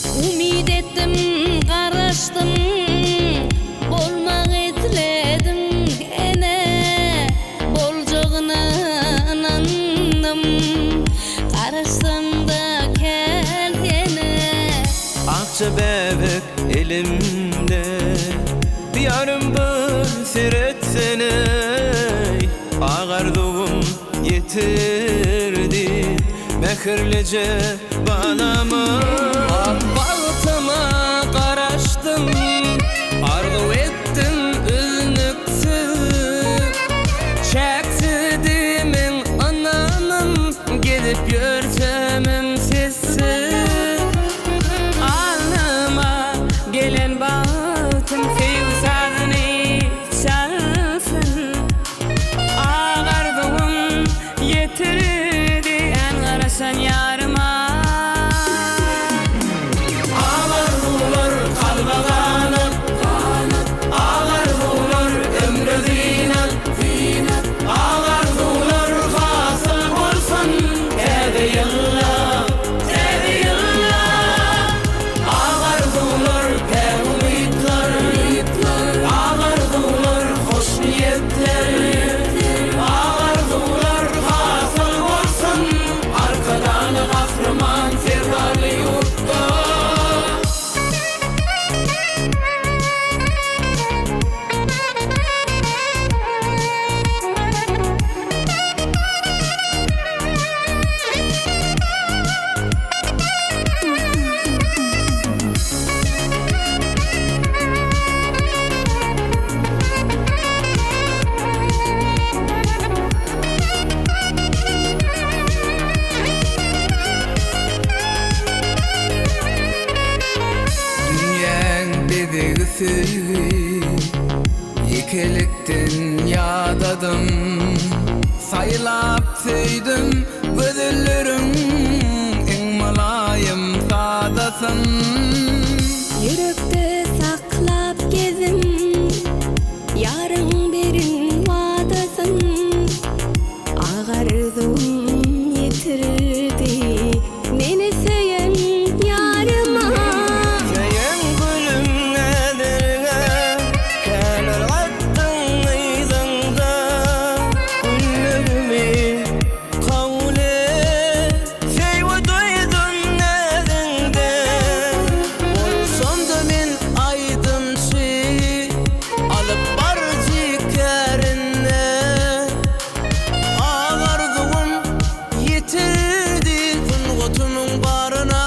Umid ettim, qarashdim, bolmak etledim gene, boljogyna inandım, qarashsam da kel ene. Akça bebek elimde, diyarım bir siretsene. Ağarduğum yitirdi mehirlice banamı. Bağıtıma qaraşdım, arzu ettim üzünüksüz. Çeksidimin anamım, gidip görsemim sizsiz. Alnıma gelen bağıtım sevsadını çalsın. Ağardığım yitirdi en qaraşan yarıma. Ağardılar kalba kanat, ağardılar ömrü zinat. Ağardılar hasıl bolsun tebe yıllar. Ağardılar umidlar, ağardılar hoş niyetler. Ağardılar hasıl bolsun arkadan kahraman ferrarlı yurtta. Dünyen bedegisi yekelikten yadadım. Saylap söydüm gözlerim en malayım sadasın. Yürekte saklap gezim, yarın berin vadasın. Ağardım yitirdi meni söyyen yarıma. Seyen gülüm nedirge, kenar attın ıydında. Güllerimi kabul et, seyve duydun nedinde. Olsam da men aydın şey, alıp barcı kerine. Ağardığım yitirdi kungutunun barına.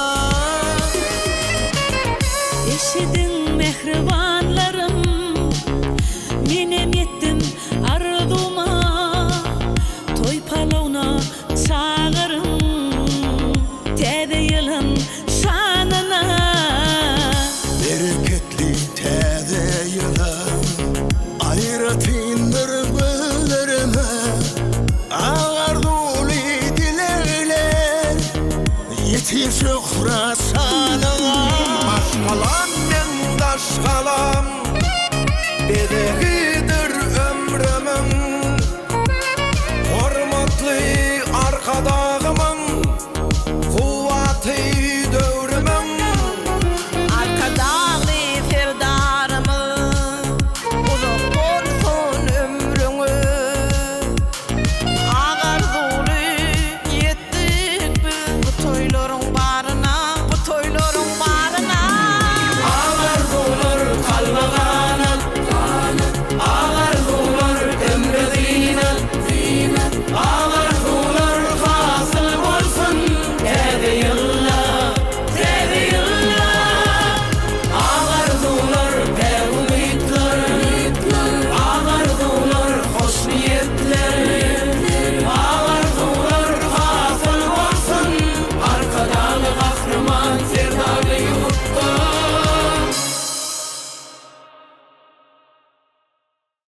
Eşidin mehribanlarım, menem yettim arzuма. Toy palovuna çağırın, tebe yılın şanına. Bereketli tede yıla ayratindir gözlerime. Ağardul dilerler yetişik rasanıma. Başkalam men daşkalam bedegi